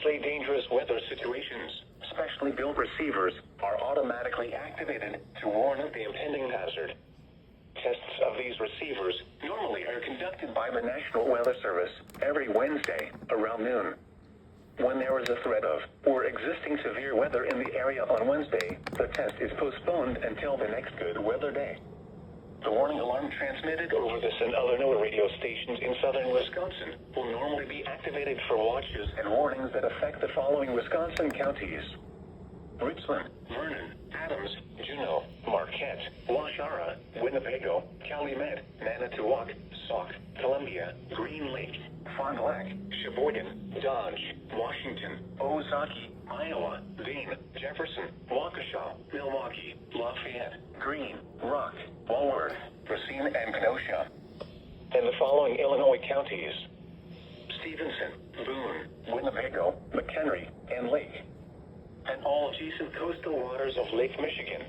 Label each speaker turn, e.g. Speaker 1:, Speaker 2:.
Speaker 1: potentially dangerous weather situations. Specially built receivers are automatically activated to warn of the impending hazard. Tests of these receivers normally are conducted by the National Weather Service every Wednesday around noon. When there is a threat of or existing severe weather in the area on Wednesday, the test is postponed until the next good weather day. The warning alarm transmitted over this and other NOAA radio stations in southern Wisconsin will normally be activated for watches and warnings that affect the following Wisconsin counties: Richland, Vernon, Adams, Juneau, Marquette, Waushara, Winnebago, Calumet, Manitowoc, Sauk, Columbia, Green Lake, Fond du Lac, Sheboygan, Dodge, Washington, Ozark, Iowa, Vane, Jefferson, Waukesha, Milwaukee, Lafayette, Greene, Rock, Walworth, Racine, and Kenosha. And the following Illinois counties: Stevenson, Boone, Winnebago, McHenry, and Lake. And all adjacent coastal waters of Lake Michigan.